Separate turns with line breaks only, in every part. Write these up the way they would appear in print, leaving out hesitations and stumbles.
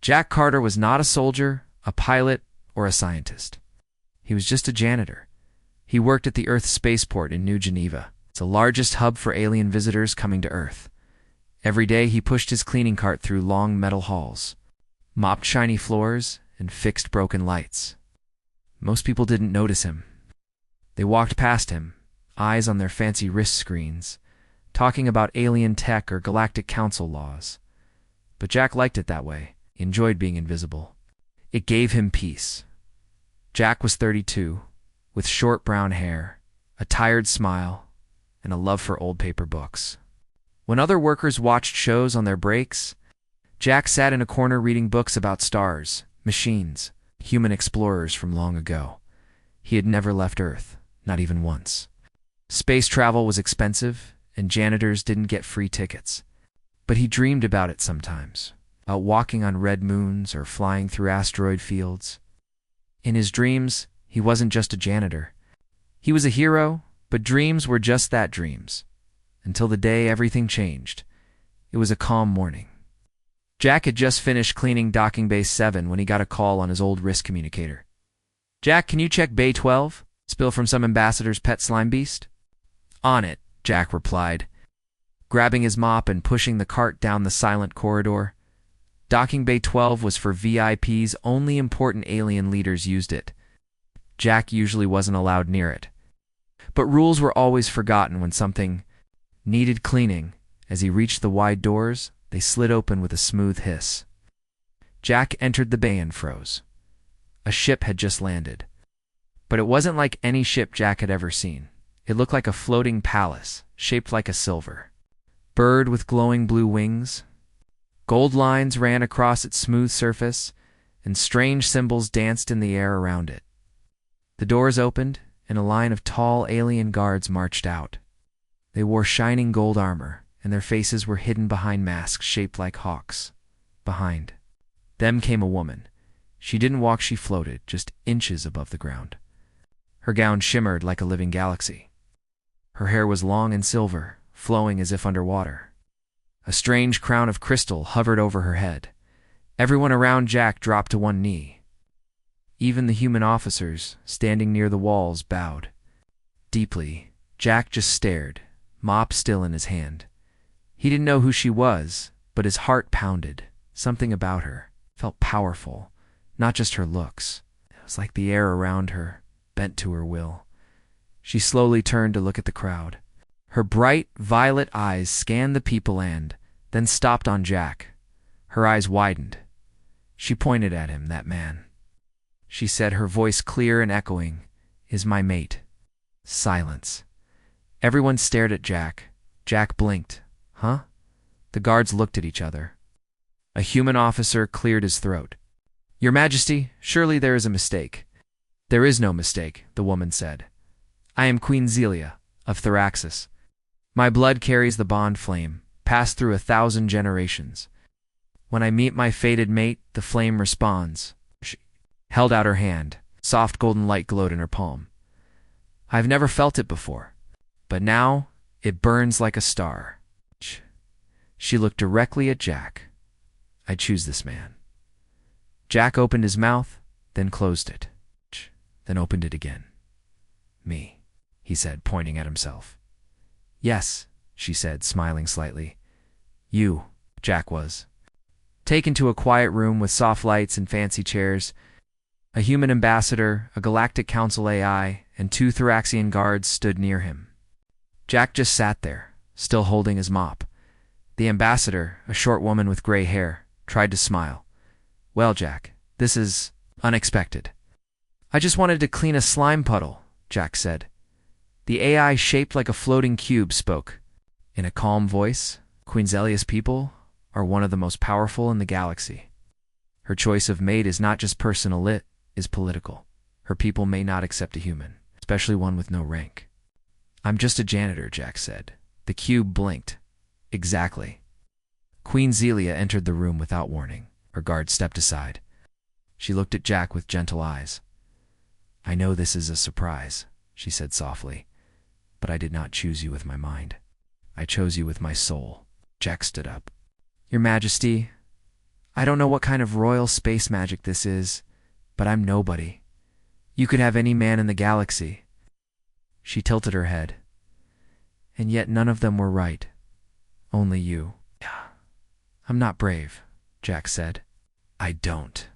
Jack Carter was not a soldier, a pilot, or a scientist. He was just a janitor. He worked at the Earth spaceport in New Geneva. It's the largest hub for alien visitors coming to Earth. Every day he pushed his cleaning cart through long metal halls, mopped shiny floors, and fixed broken lights. Most people didn't notice him. They walked past him, eyes on their fancy wrist screens, talking about alien tech or galactic council laws. But Jack liked it that way. He enjoyed being invisible. It gave him peace. Jack was 32, with short brown hair, a tired smile, and a love for old paper books. When other workers watched shows on their breaks, Jack sat in a corner reading books about stars, machines, human explorers from long ago. He had never left Earth, not even once. Space travel was expensive, and janitors didn't get free tickets. But he dreamed about it sometimes, about walking on red moons or flying through asteroid fields. In his dreams, he wasn't just a janitor. He was a hero, but dreams were just that, dreams. Until the day everything changed. It was a calm morning. Jack had just finished cleaning docking bay 7 when he got a call on his old wrist communicator. "Jack, can you check bay 12? Spill from some ambassador's pet slime beast?" "On it," Jack replied, grabbing his mop and pushing the cart down the silent corridor. Docking bay 12 was for VIPs. Only important alien leaders used it. Jack usually wasn't allowed near it. But rules were always forgotten when something needed cleaning. As he reached the wide doors, they slid open with a smooth hiss. Jack entered the bay and froze. A ship had just landed. But it wasn't like any ship Jack had ever seen. It looked like a floating palace, shaped like a silver bird with glowing blue wings. Gold lines ran across its smooth surface, and strange symbols danced in the air around it. The doors opened, and a line of tall alien guards marched out. They wore shining gold armor, and their faces were hidden behind masks shaped like hawks. Behind them came a woman. She didn't walk, she floated, just inches above the ground. Her gown shimmered like a living galaxy. Her hair was long and silver, flowing as if underwater. A strange crown of crystal hovered over her head. Everyone around Jack dropped to one knee. Even the human officers, standing near the walls, bowed. Deeply, Jack just stared, mop still in his hand. He didn't know who she was, but his heart pounded. Something about her felt powerful, not just her looks. It was like the air around her, bent to her will. She slowly turned to look at the crowd. Her bright, violet eyes scanned the people and then stopped on Jack. Her eyes widened. She pointed at him, "That man," she said, her voice clear and echoing, "is my mate." Silence. Everyone stared at Jack. Jack blinked. "Huh?" The guards looked at each other. A human officer cleared his throat. "Your Majesty, surely there is a mistake." "There is no mistake," the woman said. "I am Queen Zelia of Theraxis. My blood carries the bond flame, passed through 1,000 generations. When I meet my fated mate, the flame responds." She held out her hand. Soft golden light glowed in her palm. "I've never felt it before, but now it burns like a star." She looked directly at Jack. "I choose this man." Jack opened his mouth, then closed it, then opened it again. "Me," he said, pointing at himself. "Yes," she said, smiling slightly. "You," Jack was. Taken to a quiet room with soft lights and fancy chairs, a human ambassador, a galactic council AI, and 2 Theraxian guards stood near him. Jack just sat there, still holding his mop. The ambassador, a short woman with gray hair, tried to smile. "Well, Jack, this is unexpected." "I just wanted to clean a slime puddle," Jack said. The AI, shaped like a floating cube, spoke. In a calm voice, "Queen Zelia's people are one of the most powerful in the galaxy. Her choice of mate is not just personal, it is political. Her people may not accept a human, especially one with no rank." "I'm just a janitor," Jack said. The cube blinked. "Exactly." Queen Zelia entered the room without warning. Her guard stepped aside. She looked at Jack with gentle eyes. "I know this is a surprise," she said softly, "but I did not choose you with my mind. I chose you with my soul." Jack stood up. "Your Majesty, I don't know what kind of royal space magic this is, but I'm nobody. You could have any man in the galaxy." She tilted her head. "And yet none of them were right. Only you." "I'm not brave," Jack said. "I don't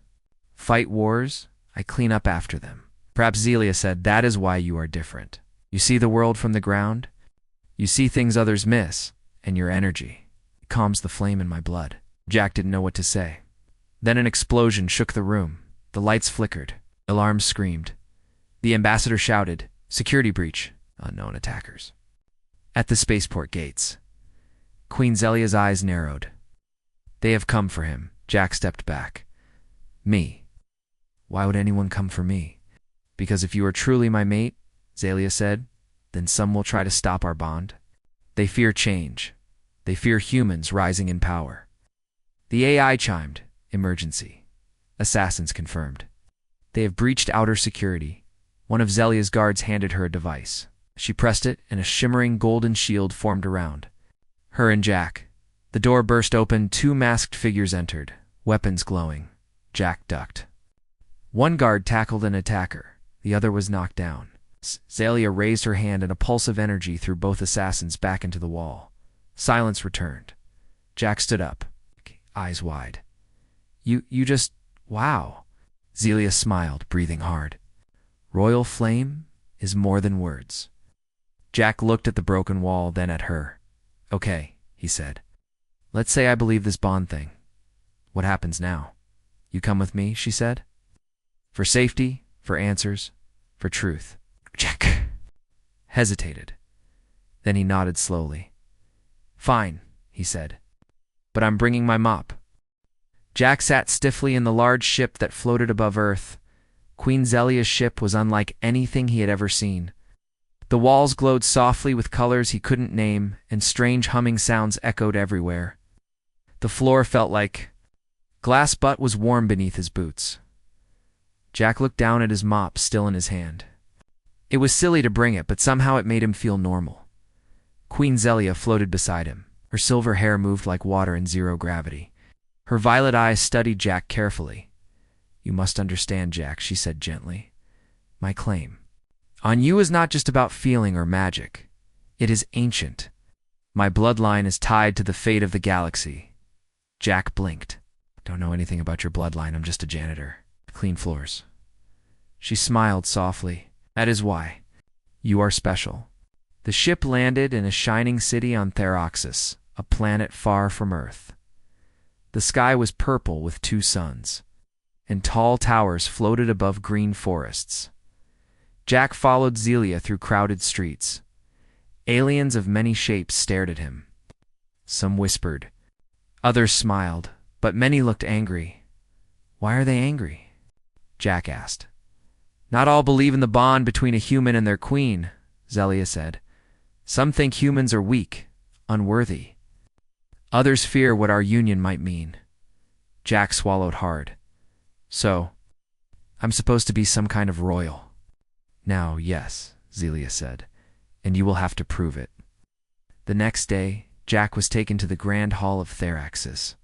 fight wars. I clean up after them." Perhaps Zelia said, "That is why you are different. You see the world from the ground. You see things others miss, and your energy. It calms the flame in my blood." Jack didn't know what to say. Then an explosion shook the room. The lights flickered. Alarms screamed. The ambassador shouted, "Security breach. Unknown attackers." At the spaceport gates, Queen Zelia's eyes narrowed. "They have come for him." Jack stepped back. "Me? Why would anyone come for me?" "Because if you are truly my mate," Zelia said, "then some will try to stop our bond. They fear change. They fear humans rising in power." The AI chimed, "Emergency. Assassins confirmed. They have breached outer security." One of Zelia's guards handed her a device. She pressed it, and a shimmering golden shield formed around her and Jack. The door burst open. 2 masked figures entered, weapons glowing. Jack ducked. One guard tackled an attacker. The other was knocked down. Zelia raised her hand, and a pulse of energy threw both assassins back into the wall. Silence returned. Jack stood up, eyes wide. You just... wow." Zelia smiled, breathing hard. "Royal flame is more than words." Jack looked at the broken wall, then at her. "Okay," he said. "Let's say I believe this bond thing. What happens now?" "You come with me," she said. "For safety, for answers, for truth." Jack hesitated. Then he nodded slowly. "Fine," he said. "But I'm bringing my mop." Jack sat stiffly in the large ship that floated above Earth. Queen Zelia's ship was unlike anything he had ever seen. The walls glowed softly with colors he couldn't name, and strange humming sounds echoed everywhere. The floor felt like glass, but was warm beneath his boots. Jack looked down at his mop still in his hand. It was silly to bring it, but somehow it made him feel normal. Queen Zelia floated beside him. Her silver hair moved like water in zero gravity. Her violet eyes studied Jack carefully. "You must understand, Jack," she said gently. "My claim on you is not just about feeling or magic. It is ancient. My bloodline is tied to the fate of the galaxy." Jack blinked. "Don't know anything about your bloodline. I'm just a janitor. Clean floors." She smiled softly. "That is why. You are special." The ship landed in a shining city on Theroxis, a planet far from Earth. The sky was purple with 2 suns, and tall towers floated above green forests. Jack followed Zelia through crowded streets. Aliens of many shapes stared at him. Some whispered. Others smiled, but many looked angry. "Why are they angry?" Jack asked. "Not all believe in the bond between a human and their queen," Zelia said. "Some think humans are weak, unworthy. Others fear what our union might mean." Jack swallowed hard. "So, I'm supposed to be some kind of royal." "Now, yes," Zelia said, "and you will have to prove it." The next day, Jack was taken to the Grand Hall of Theraxis.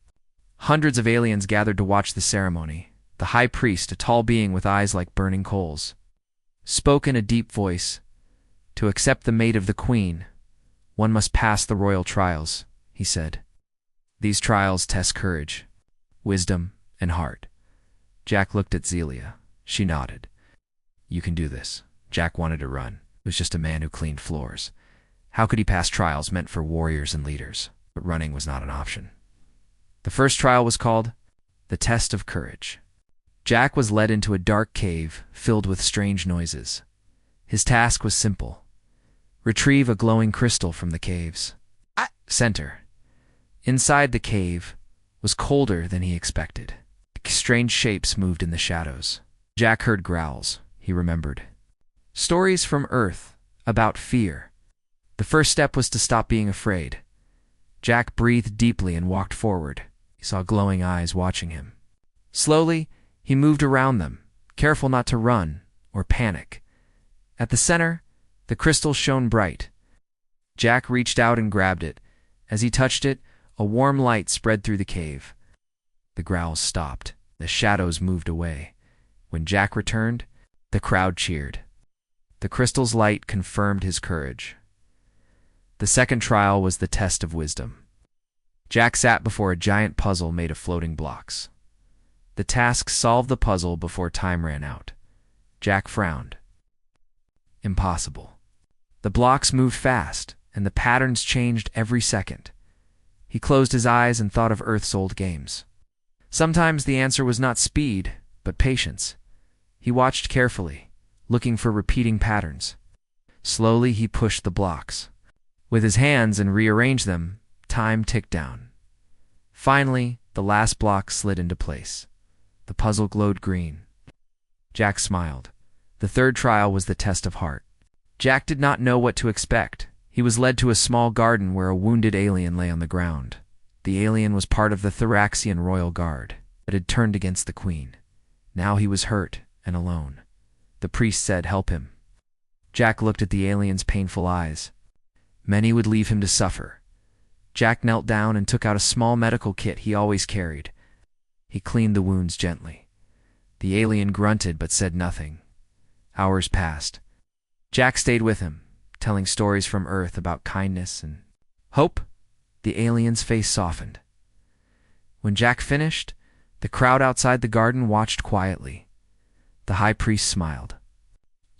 Hundreds of aliens gathered to watch the ceremony. The high priest, a tall being with eyes like burning coals, spoke in a deep voice. "To accept the mate of the queen, one must pass the royal trials," he said. "These trials test courage, wisdom, and heart." Jack looked at Zelia. She nodded. "You can do this." Jack wanted to run. He was just a man who cleaned floors. How could he pass trials meant for warriors and leaders? But running was not an option. The first trial was called the Test of Courage. Jack was led into a dark cave filled with strange noises. His task was simple. Retrieve a glowing crystal from the cave's center. Inside the cave was colder than he expected. Strange shapes moved in the shadows. Jack heard growls, he remembered. Stories from Earth about fear. The first step was to stop being afraid. Jack breathed deeply and walked forward. He saw glowing eyes watching him. Slowly, he moved around them, careful not to run or panic. At the center, the crystal shone bright. Jack reached out and grabbed it. As he touched it, a warm light spread through the cave. The growls stopped. The shadows moved away. When Jack returned, the crowd cheered. The crystal's light confirmed his courage. The second trial was the test of wisdom. Jack sat before a giant puzzle made of floating blocks. The task solved the puzzle before time ran out. Jack frowned. Impossible. The blocks moved fast, and the patterns changed every second. He closed his eyes and thought of Earth's old games. Sometimes the answer was not speed, but patience. He watched carefully, looking for repeating patterns. Slowly he pushed the blocks. With his hands and rearranged them, time ticked down. Finally, the last block slid into place. The puzzle glowed green. Jack smiled. The third trial was the test of heart. Jack did not know what to expect. He was led to a small garden where a wounded alien lay on the ground. The alien was part of the Theraxian royal guard, but had turned against the queen. Now he was hurt and alone. The priest said, "Help him." Jack looked at the alien's painful eyes. Many would leave him to suffer. Jack knelt down and took out a small medical kit he always carried. He cleaned the wounds gently. The alien grunted but said nothing. Hours passed. Jack stayed with him, telling stories from Earth about kindness and hope. The alien's face softened. When Jack finished, the crowd outside the garden watched quietly. The high priest smiled.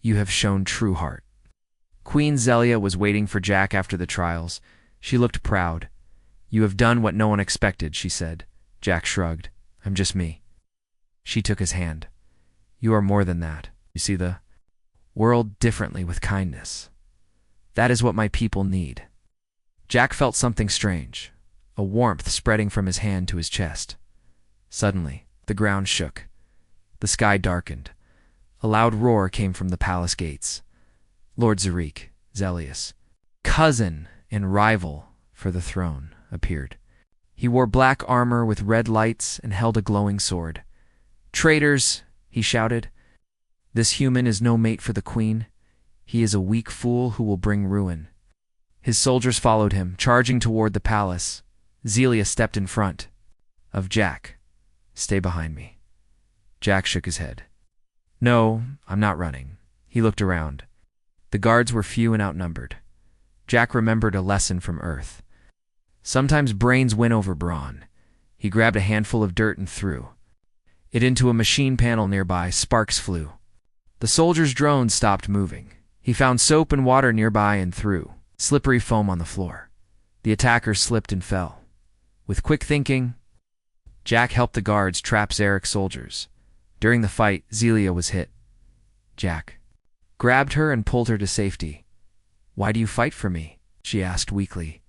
"You have shown true heart." Queen Zelia was waiting for Jack after the trials. She looked proud. "You have done what no one expected," she said. Jack shrugged. "I'm just me." She took his hand. "You are more than that. You see the world differently with kindness. That is what my people need." Jack felt something strange, a warmth spreading from his hand to his chest. Suddenly, the ground shook. The sky darkened. A loud roar came from the palace gates. Lord Zarik, Zelius, cousin and rival for the throne, appeared. He wore black armor with red lights and held a glowing sword. "Traitors!" he shouted. "This human is no mate for the queen. He is a weak fool who will bring ruin." His soldiers followed him, charging toward the palace. Zelia stepped in front of Jack. "Stay behind me." Jack shook his head. "No, I'm not running." He looked around. The guards were few and outnumbered. Jack remembered a lesson from Earth. Sometimes brains win over brawn. He grabbed a handful of dirt and threw it into a machine panel nearby. Sparks flew. The soldier's drone stopped moving. He found soap and water nearby and threw slippery foam on the floor. The attackers slipped and fell. With quick thinking, Jack helped the guards trap Zarek's soldiers. During the fight, Zelia was hit. Jack grabbed her and pulled her to safety. "Why do you fight for me?" she asked weakly.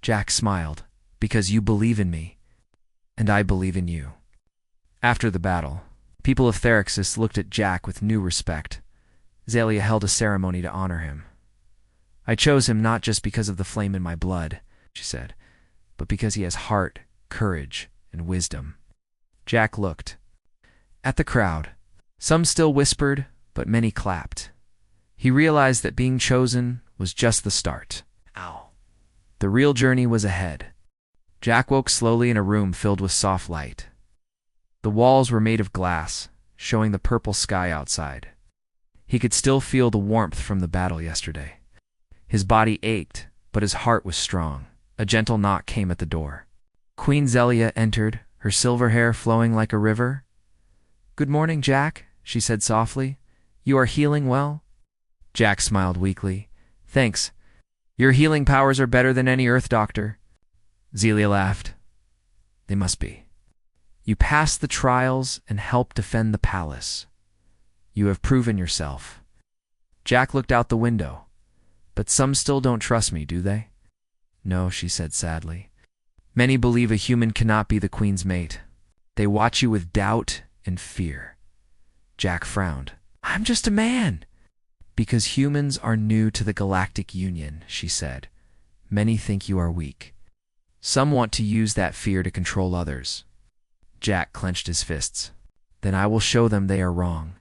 Jack smiled. "Because you believe in me, and I believe in you." After the battle, people of Theraxis looked at Jack with new respect. Zelia held a ceremony to honor him. "I chose him not just because of the flame in my blood," she said, "but because he has heart, courage, and wisdom." Jack looked at the crowd. Some still whispered, but many clapped. He realized that being chosen was just the start. Ow. The real journey was ahead. Jack woke slowly in a room filled with soft light. The walls were made of glass, showing the purple sky outside. He could still feel the warmth from the battle yesterday. His body ached, but his heart was strong. A gentle knock came at the door. Queen Zelia entered, her silver hair flowing like a river. "Good morning, Jack," she said softly. "You are healing well?" Jack smiled weakly. "Thanks. Your healing powers are better than any Earth doctor." Zelia laughed. "They must be. You passed the trials and helped defend the palace. You have proven yourself." Jack looked out the window. "But some still don't trust me, do they?" "No," she said sadly. "Many believe a human cannot be the queen's mate. They watch you with doubt and fear." Jack frowned. "I'm just a man." "Because humans are new to the Galactic Union," she said. "Many think you are weak. Some want to use that fear to control others." Jack clenched his fists. "Then I will show them they are wrong."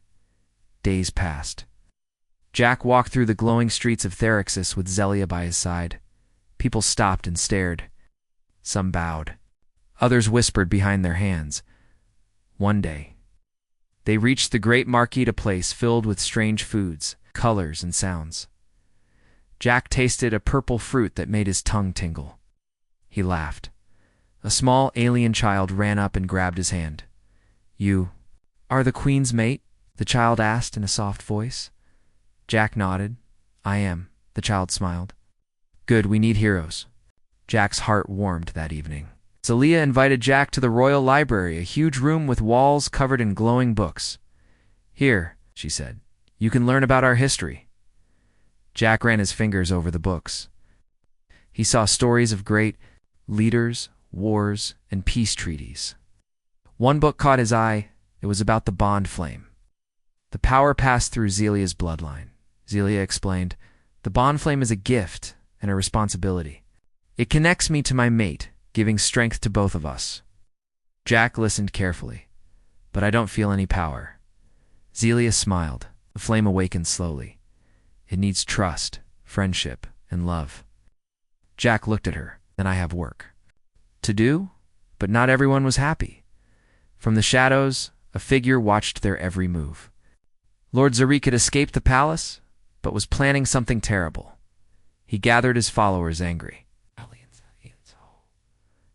Days passed. Jack walked through the glowing streets of Theraxis with Zelia by his side. People stopped and stared. Some bowed. Others whispered behind their hands. One day, they reached the great market, a place filled with strange foods, colors, and sounds. Jack tasted a purple fruit that made his tongue tingle. He laughed. A small alien child ran up and grabbed his hand. "You are the Queen's mate?" the child asked in a soft voice. Jack nodded. "I am," the child smiled. "Good, we need heroes." Jack's heart warmed that evening. Zelia invited Jack to the Royal Library, a huge room with walls covered in glowing books. "Here," she said, "you can learn about our history." Jack ran his fingers over the books. He saw stories of great leaders, wars, and peace treaties. One book caught his eye. It was about the Bond Flame. The power passed through Zelia's bloodline. Zelia explained, "The Bond Flame is a gift and a responsibility. It connects me to my mate, giving strength to both of us." Jack listened carefully. "But I don't feel any power." Zelia smiled. The flame awakened slowly. "It needs trust, friendship, and love." Jack looked at her. "Then I have work to do?" But not everyone was happy. From the shadows, a figure watched their every move. Lord Zarik had escaped the palace, but was planning something terrible. He gathered his followers angry,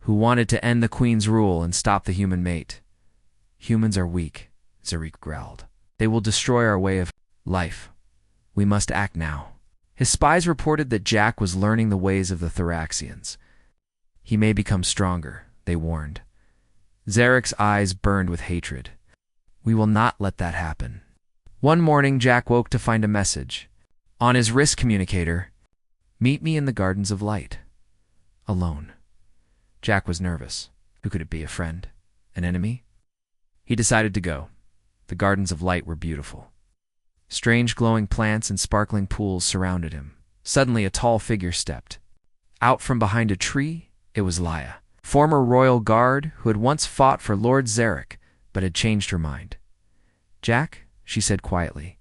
who wanted to end the Queen's rule and stop the human mate. "Humans are weak," Zarik growled. "They will destroy our way of life. We must act now." His spies reported that Jack was learning the ways of the Thoraxians. "He may become stronger," they warned. Zarik's eyes burned with hatred. "We will not let that happen." One morning, Jack woke to find a message. On his wrist communicator, "Meet me in the Gardens of Light. Alone." Jack was nervous. Who could it be, a friend? An enemy? He decided to go. The Gardens of Light were beautiful. Strange glowing plants and sparkling pools surrounded him. Suddenly a tall figure stepped. Out from behind a tree, it was Laia, former royal guard who had once fought for Lord Zarik, but had changed her mind. "Jack," she said quietly,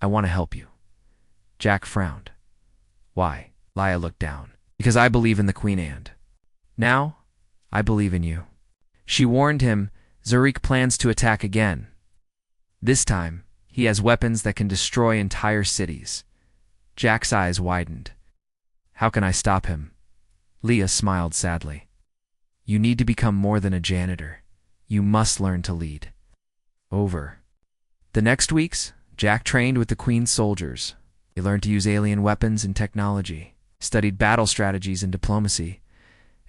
"I want to help you." Jack frowned. "Why?" Laia looked down. "Because I believe in the Queen and now, I believe in you." She warned him, "Zarik plans to attack again. This time, he has weapons that can destroy entire cities." Jack's eyes widened. "How can I stop him?" Leah smiled sadly. "You need to become more than a janitor. You must learn to lead." Over. The next weeks, Jack trained with the Queen's soldiers. He learned to use alien weapons and technology, studied battle strategies and diplomacy.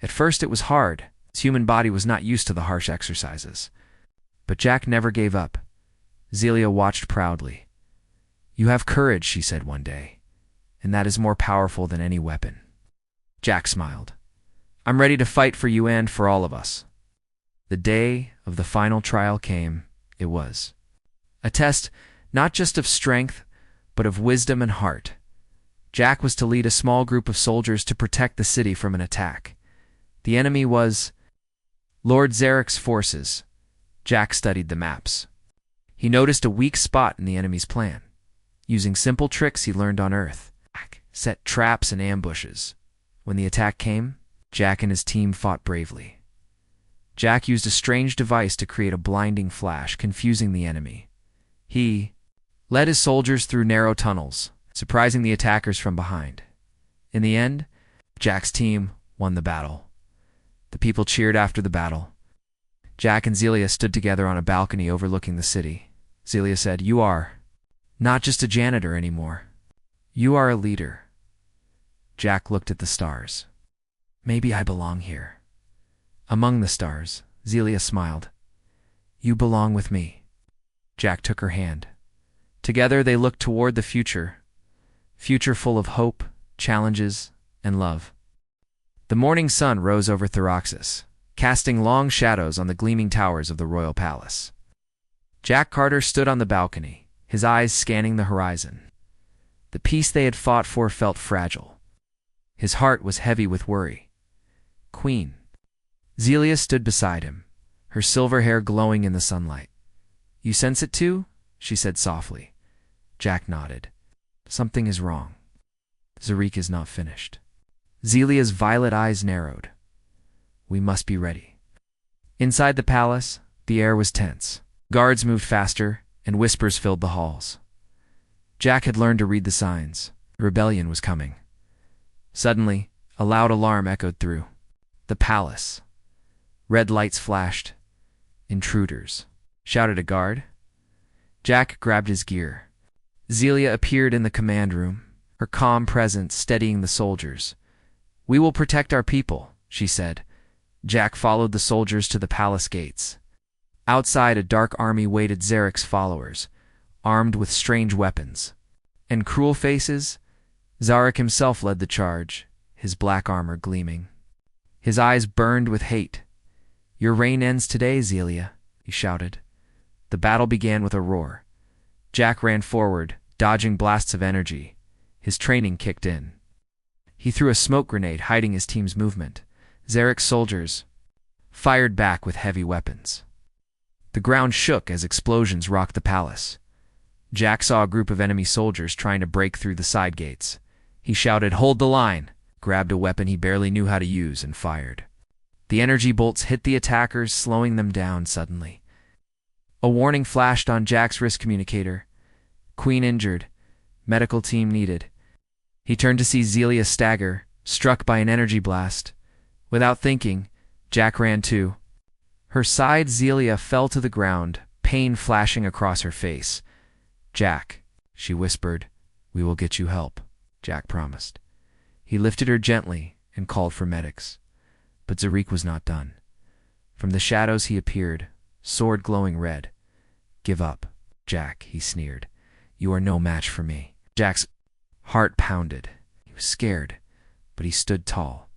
At first it was hard. His human body was not used to the harsh exercises. But Jack never gave up. Zelia watched proudly. "You have courage," she said one day, "and that is more powerful than any weapon." Jack smiled. "I'm ready to fight for you and for all of us." The day of the final trial came. It was a test not just of strength, but of wisdom and heart. Jack was to lead a small group of soldiers to protect the city from an attack. The enemy was Lord Zarik's forces. Jack studied the maps. He noticed a weak spot in the enemy's plan. Using simple tricks he learned on Earth, Jack set traps and ambushes. When the attack came, Jack and his team fought bravely. Jack used a strange device to create a blinding flash, confusing the enemy. He led his soldiers through narrow tunnels, surprising the attackers from behind. In the end, Jack's team won the battle. The people cheered after the battle. Jack and Zelia stood together on a balcony overlooking the city. Zelia said, "You are not just a janitor anymore. You are a leader." Jack looked at the stars. "Maybe I belong here." Among the stars, Zelia smiled. "You belong with me." Jack took her hand. Together they looked toward the future full of hope, challenges, and love. The morning sun rose over Theraxis, casting long shadows on the gleaming towers of the royal palace. Jack Carter stood on the balcony, his eyes scanning the horizon. The peace they had fought for felt fragile. His heart was heavy with worry. "Queen." Zelia stood beside him, her silver hair glowing in the sunlight. "You sense it too?" she said softly. Jack nodded. "Something is wrong. Zarik is not finished." Zelia's violet eyes narrowed. "We must be ready." Inside the palace, the air was tense. Guards moved faster, and whispers filled the halls. Jack had learned to read the signs. The rebellion was coming. Suddenly, a loud alarm echoed through the palace. Red lights flashed. "Intruders," shouted a guard. Jack grabbed his gear. Zelia appeared in the command room, her calm presence steadying the soldiers. "We will protect our people," she said. Jack followed the soldiers to the palace gates. Outside, a dark army waited Zarek's followers, armed with strange weapons and cruel faces. Zarek himself led the charge, his black armor gleaming. His eyes burned with hate. "Your reign ends today, Zelia," he shouted. The battle began with a roar. Jack ran forward, dodging blasts of energy. His training kicked in. He threw a smoke grenade, hiding his team's movement. Zarek's soldiers fired back with heavy weapons. The ground shook as explosions rocked the palace. Jack saw a group of enemy soldiers trying to break through the side gates. He shouted, "Hold the line!" grabbed a weapon he barely knew how to use, and fired. The energy bolts hit the attackers, slowing them down suddenly. A warning flashed on Jack's wrist communicator. "Queen injured. Medical team needed." He turned to see Zelia stagger, struck by an energy blast. Without thinking, Jack ran too. Her side, Zelia, fell to the ground, pain flashing across her face. "Jack," she whispered, "we will get you help," Jack promised. He lifted her gently and called for medics. But Zarik was not done. From the shadows he appeared, sword glowing red. "Give up, Jack," he sneered. "You are no match for me." Jack's heart pounded. He was scared, but he stood tall.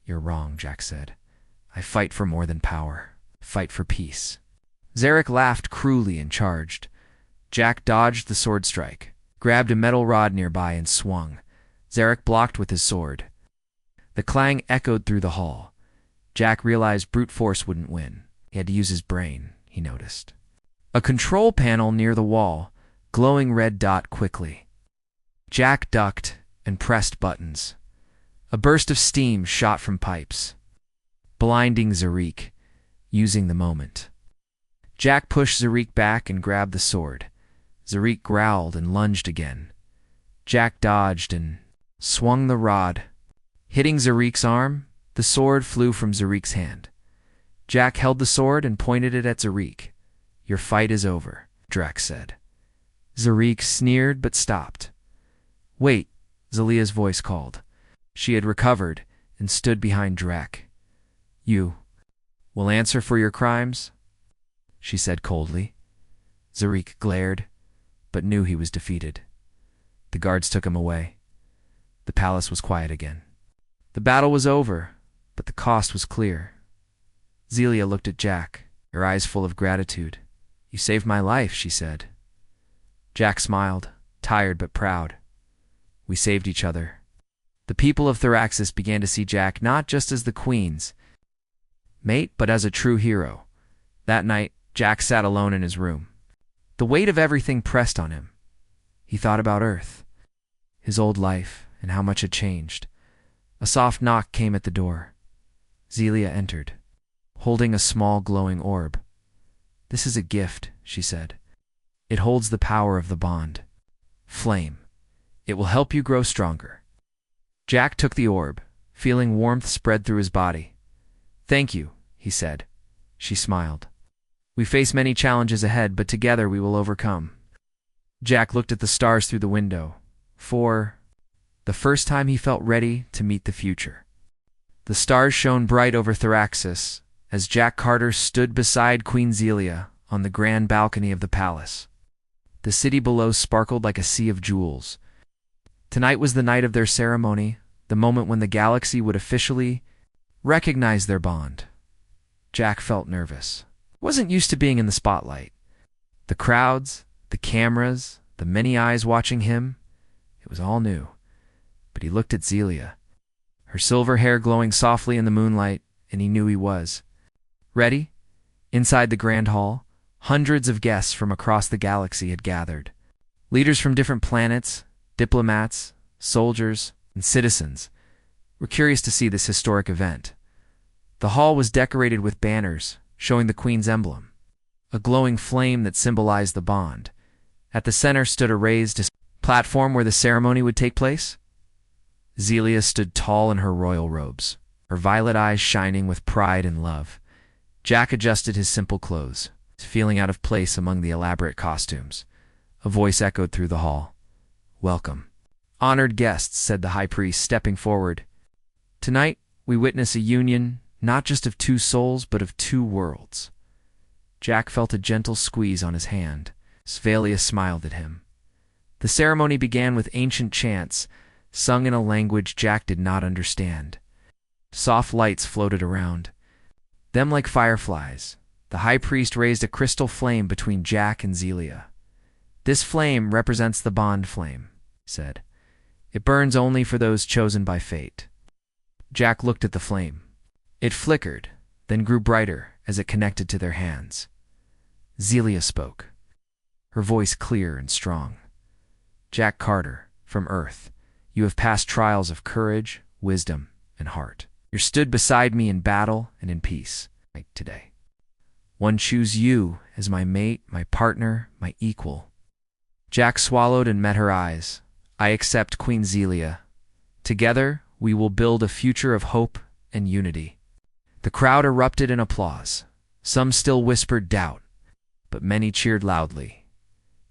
"You're wrong," Jack said. "I fight for more than power. Fight for peace." Zarek laughed cruelly and charged. Jack dodged the sword strike, grabbed a metal rod nearby and swung. Zarek blocked with his sword. The clang echoed through the hall. Jack realized brute force wouldn't win. He had to use his brain, he noticed. A control panel near the wall, glowing red dot quickly. Jack ducked and pressed buttons. A burst of steam shot from pipes, blinding Zarik, using the moment. Jack pushed Zarik back and grabbed the sword. Zarik growled and lunged again. Jack dodged and swung the rod. Hitting Zarik's arm, the sword flew from Zarik's hand. Jack held the sword and pointed it at Zarik. "Your fight is over," Drax said. Zarik sneered but stopped. "Wait," Zelia's voice called. She had recovered and stood behind Drac. "You will answer for your crimes?" she said coldly. Zarik glared, but knew he was defeated. The guards took him away. The palace was quiet again. The battle was over, but the cost was clear. Zelia looked at Jack, her eyes full of gratitude. "You saved my life," she said. Jack smiled, tired but proud. "We saved each other." The people of Thraxis began to see Jack not just as the Queen's mate, but as a true hero. That night, Jack sat alone in his room. The weight of everything pressed on him. He thought about Earth, his old life, and how much had changed. A soft knock came at the door. Zelia entered, holding a small glowing orb. "This is a gift," she said. "It holds the power of the bond. Flame. It will help you grow stronger." Jack took the orb, feeling warmth spread through his body. "Thank you," he said. She smiled. "We face many challenges ahead, but together we will overcome." Jack looked at the stars through the window. For the first time he felt ready to meet the future. The stars shone bright over Thraxis as Jack Carter stood beside Queen Zelia on the grand balcony of the palace. The city below sparkled like a sea of jewels. Tonight was the night of their ceremony, the moment when the galaxy would officially recognize their bond. Jack felt nervous. He wasn't used to being in the spotlight. The crowds, the cameras, the many eyes watching him, it was all new. But he looked at Zelia, her silver hair glowing softly in the moonlight, and he knew he was ready. Inside the grand hall, hundreds of guests from across the galaxy had gathered. Leaders from different planets, diplomats, soldiers, and citizens were curious to see this historic event. The hall was decorated with banners, showing the queen's emblem, a glowing flame that symbolized the bond. At the center stood a raised platform where the ceremony would take place. Zelia stood tall in her royal robes, her violet eyes shining with pride and love. Jack adjusted his simple clothes, feeling out of place among the elaborate costumes. A voice echoed through the hall. "Welcome, honored guests," said the high priest, stepping forward. "Tonight, we witness a union, not just of two souls, but of two worlds." Jack felt a gentle squeeze on his hand. Svelia smiled at him. The ceremony began with ancient chants, sung in a language Jack did not understand. Soft lights floated around. Them like fireflies, the high priest raised a crystal flame between Jack and Zelia. "This flame represents the bond flame," he said. "It burns only for those chosen by fate." Jack looked at the flame. It flickered, then grew brighter as it connected to their hands. Zelia spoke, her voice clear and strong. "Jack Carter, from Earth, you have passed trials of courage, wisdom, and heart. You stood beside me in battle and in peace today. One choose you as my mate, my partner, my equal." Jack swallowed and met her eyes. "I accept Queen Zelia. Together, we will build a future of hope and unity." The crowd erupted in applause. Some still whispered doubt, but many cheered loudly.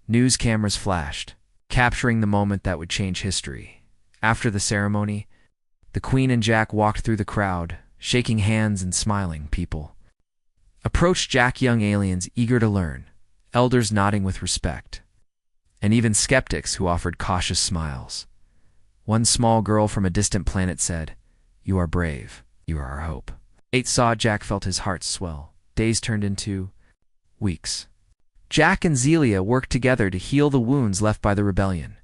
News cameras flashed, capturing the moment that would change history. After the ceremony, the Queen and Jack walked through the crowd, shaking hands and smiling. People approached Jack, young aliens eager to learn, elders nodding with respect, and even skeptics who offered cautious smiles. One small girl from a distant planet said, "You are brave. You are our hope." Saw Jack felt his heart swell. Days turned into weeks. Jack and Zelia worked together to heal the wounds left by the rebellion.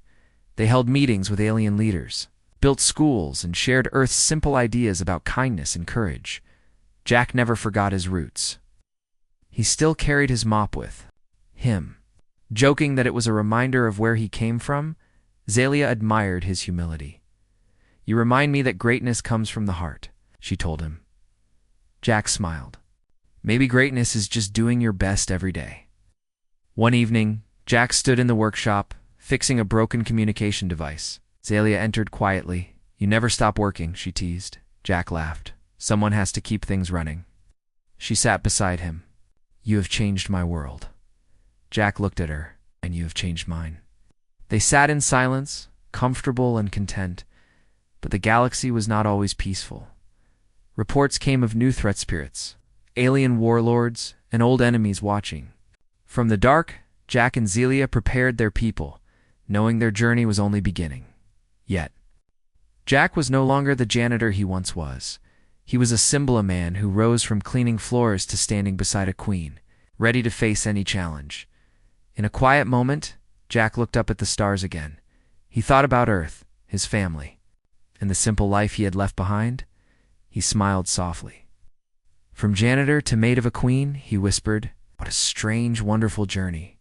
They held meetings with alien leaders, built schools, and shared Earth's simple ideas about kindness and courage. Jack never forgot his roots. He still carried his mop with him, joking that it was a reminder of where he came from. Zelia admired his humility. "You remind me that greatness comes from the heart," she told him. Jack smiled. Maybe greatness is just doing your best every day. One evening, Jack stood in the workshop, fixing a broken communication device. Zelia entered quietly. "You never stop working," she teased. Jack laughed. "Someone has to keep things running." She sat beside him. "You have changed my world." Jack looked at her. "And you have changed mine." They sat in silence, comfortable and content, but the galaxy was not always peaceful. Reports came of new threat spirits, alien warlords, and old enemies watching. From the dark, Jack and Zelia prepared their people, knowing their journey was only beginning. Yet, Jack was no longer the janitor he once was. He was a symbol of man who rose from cleaning floors to standing beside a queen, ready to face any challenge. In a quiet moment, Jack looked up at the stars again. He thought about Earth, his family, and the simple life he had left behind. He smiled softly. "From janitor to mate of a queen," he whispered. "What a strange, wonderful journey."